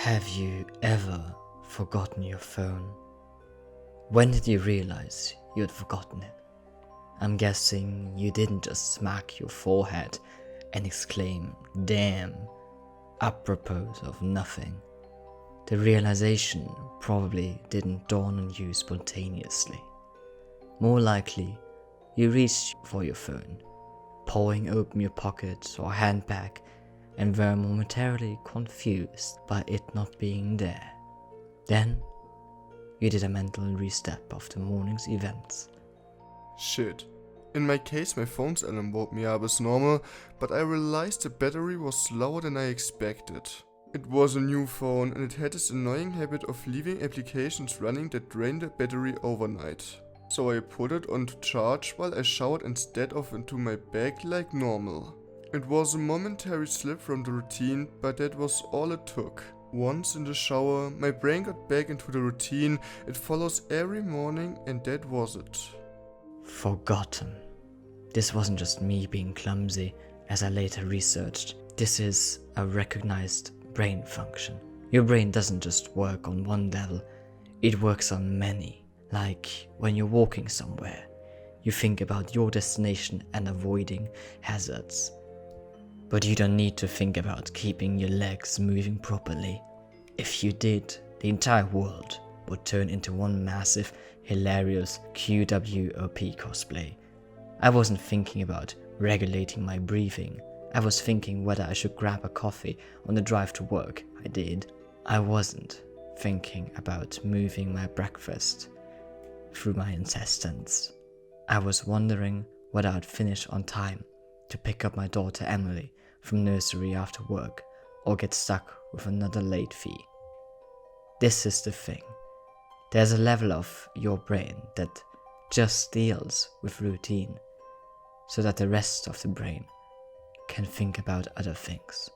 Have you ever forgotten your phone? When did you realize you had forgotten it? I'm guessing you didn't just smack your forehead and exclaim, "Damn," apropos of nothing. The realization probably didn't dawn on you spontaneously. More likely, you reached for your phone, pawing open your pocket or handbag, and were momentarily confused by it not being there. Then, you did a mental restep of the morning's events. Shit. In my case, my phone's alarm woke me up as normal, but I realized the battery was slower than I expected. It was a new phone and it had this annoying habit of leaving applications running that drained the battery overnight. So I put it onto charge while I showered instead of into my bag like normal. It was a momentary slip from the routine, but that was all it took. Once in the shower, my brain got back into the routine. It follows every morning and that was it. Forgotten. This wasn't just me being clumsy, as I later researched. This is a recognized brain function. Your brain doesn't just work on one level, it works on many. Like when you're walking somewhere, you think about your destination and avoiding hazards. But you don't need to think about keeping your legs moving properly. If you did, the entire world would turn into one massive, hilarious QWOP cosplay. I wasn't thinking about regulating my breathing. I was thinking whether I should grab a coffee on the drive to work. I did. I wasn't thinking about moving my breakfast through my intestines. I was wondering whether I'd finish on time to pick up my daughter Emily from nursery after work or get stuck with another late fee. This is the thing. There's a level of your brain that just deals with routine so that the rest of the brain can think about other things.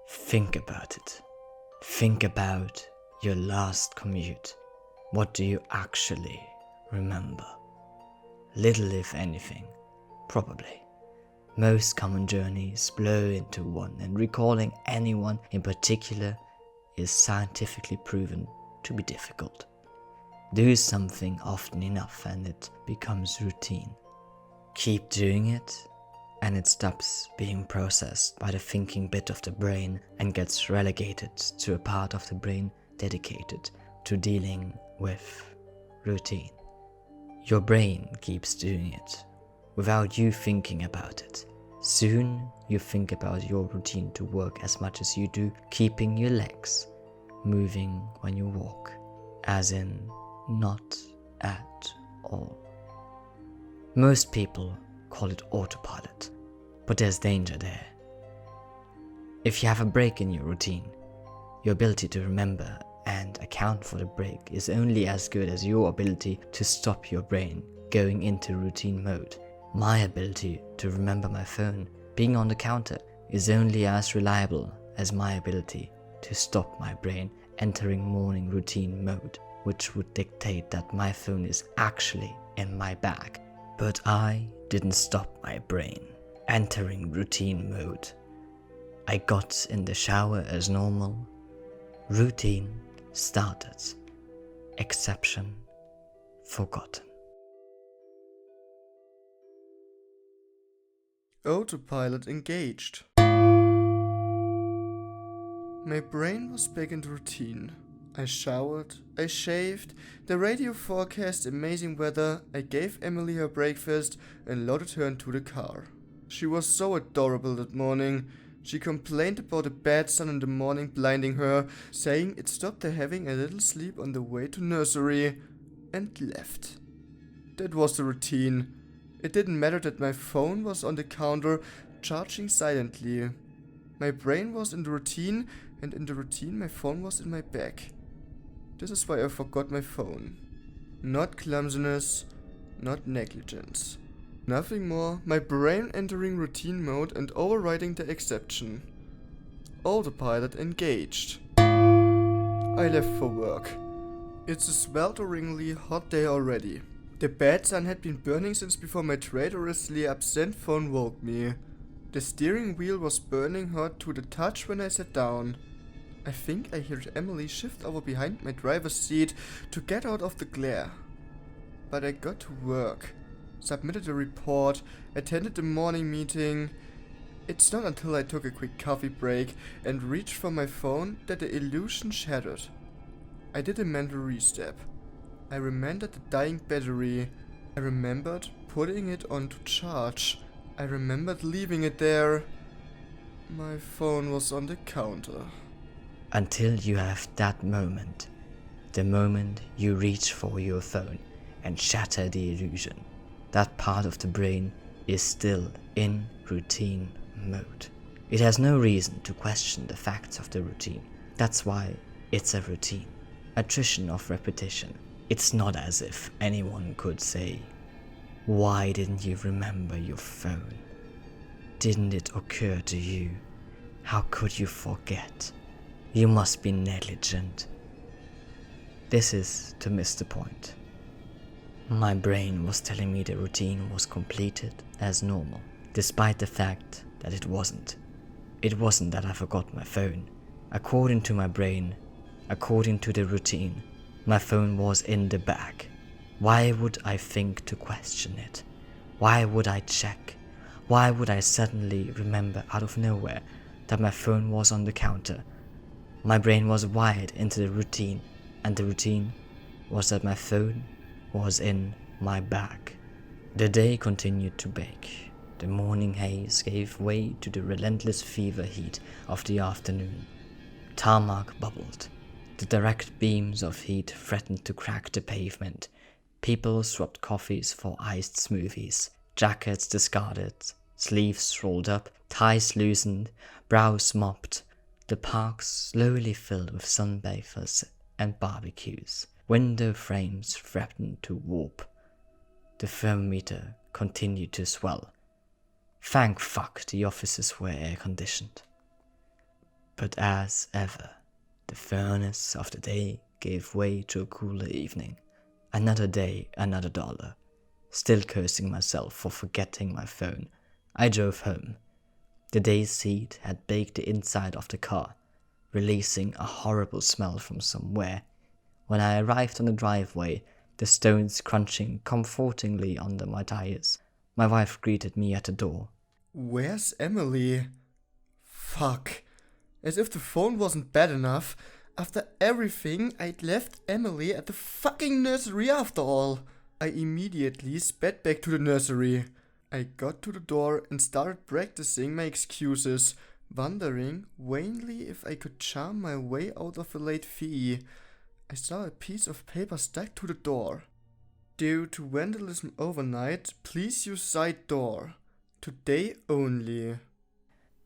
Think about it. Think about your last commute. What do you actually remember? Little if anything, probably. Most common journeys blur into one, and recalling anyone in particular is scientifically proven to be difficult. Do something often enough and it becomes routine. Keep doing it and it stops being processed by the thinking bit of the brain and gets relegated to a part of the brain dedicated to dealing with routine. Your brain keeps doing it without you thinking about it. Soon you think about your routine to work as much as you do keeping your legs moving when you walk, as in not at all. Most people call it autopilot, but there's danger there. If you have a break in your routine, your ability to remember and account for the break is only as good as your ability to stop your brain going into routine mode. My ability to remember my phone being on the counter is only as reliable as my ability to stop my brain entering morning routine mode, which would dictate that my phone is actually in my bag. But I didn't stop my brain entering routine mode. I got in the shower as normal. Routine started. Exception forgotten. Autopilot engaged. My brain was back into routine. I showered, I shaved, the radio forecast amazing weather, I gave Emily her breakfast and loaded her into the car. She was so adorable that morning. She complained about the bad sun in the morning blinding her, saying it stopped her having a little sleep on the way to nursery, and left. That was the routine. It didn't matter that my phone was on the counter, charging silently. My brain was in the routine, and in the routine my phone was in my bag. This is why I forgot my phone. Not clumsiness, not negligence. Nothing more, my brain entering routine mode and overriding the exception. Autopilot engaged. I left for work. It's a swelteringly hot day already. The bad sun had been burning since before my traitorously absent phone woke me. The steering wheel was burning hot to the touch when I sat down. I think I heard Emily shift over behind my driver's seat to get out of the glare. But I got to work, submitted a report, attended the morning meeting. It's not until I took a quick coffee break and reached for my phone that the illusion shattered. I did a mental restep. I remembered the dying battery. I remembered putting it onto charge. I remembered leaving it there. My phone was on the counter. Until you have that moment. The moment you reach for your phone and shatter the illusion. That part of the brain is still in routine mode. It has no reason to question the facts of the routine. That's why it's a routine. Attrition of repetition. It's not as if anyone could say, "Why didn't you remember your phone? Didn't it occur to you? How could you forget? You must be negligent." This is to miss the point. My brain was telling me the routine was completed as normal, despite the fact that it wasn't. It wasn't that I forgot my phone. According to my brain, according to the routine, my phone was in the bag. Why would I think to question it? Why would I check? Why would I suddenly remember out of nowhere that my phone was on the counter? My brain was wired into the routine, and the routine was that my phone was in my bag. The day continued to bake. The morning haze gave way to the relentless fever heat of the afternoon. Tarmac bubbled. The direct beams of heat threatened to crack the pavement. People swapped coffees for iced smoothies. Jackets discarded, sleeves rolled up, ties loosened, brows mopped. The parks slowly filled with sunbathers and barbecues. Window frames threatened to warp. The thermometer continued to swell. Thank fuck the offices were air-conditioned. But as ever, the furnace of the day gave way to a cooler evening. Another day, another dollar. Still cursing myself for forgetting my phone, I drove home. The day's heat had baked the inside of the car, releasing a horrible smell from somewhere. When I arrived on the driveway, the stones crunching comfortingly under my tires, my wife greeted me at the door. Where's Emily? Fuck. As if the phone wasn't bad enough, after everything I'd left Emily at the fucking nursery after all. I immediately sped back to the nursery. I got to the door and started practicing my excuses, wondering vainly if I could charm my way out of a late fee. I saw a piece of paper stuck to the door. Due to vandalism overnight, please use side door. Today only.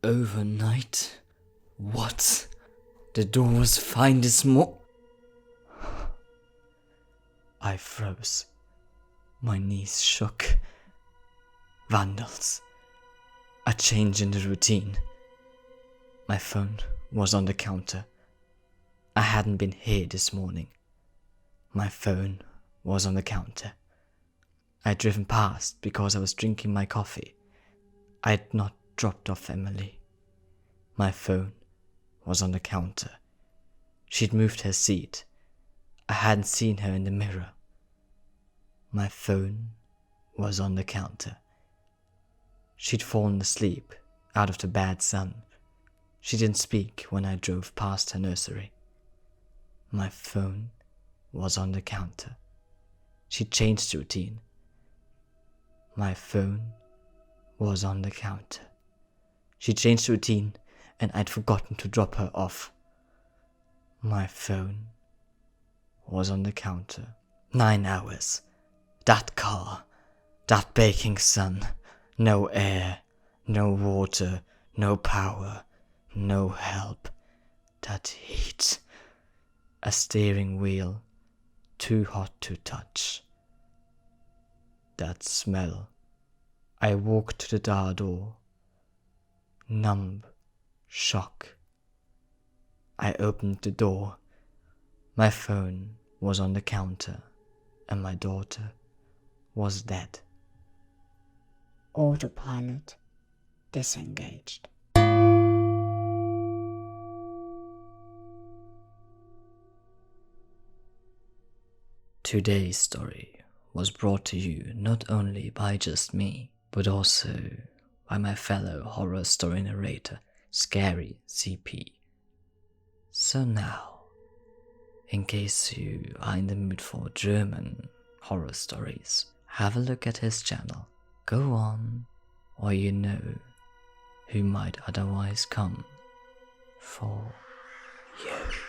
Overnight? What? The door was fine this morning. I froze. My knees shook. Vandals. A change in the routine. My phone was on the counter. I hadn't been here this morning. My phone was on the counter. I'd driven past because I was drinking my coffee. I'd not dropped off Emily. My phone was on the counter. She'd moved her seat. I hadn't seen her in the mirror. My phone was on the counter. She'd fallen asleep out of the bad sun. She didn't speak when I drove past her nursery. My phone was on the counter. She'd changed the routine. My phone was on the counter. She changed the routine and I'd forgotten to drop her off. My phone was on the counter. 9 hours. That car. That baking sun. No air. No water. No power. No help. That heat. A steering wheel. Too hot to touch. That smell. I walked to the bar door. Numb. Shock. I opened the door. My phone was on the counter, and my daughter was dead. Autopilot disengaged. Today's story was brought to you not only by just me, but also by my fellow horror story narrator, ScaryCP. So now, in case you are in the mood for German horror stories, have a look at his channel. Go on, or you know who might otherwise come for you.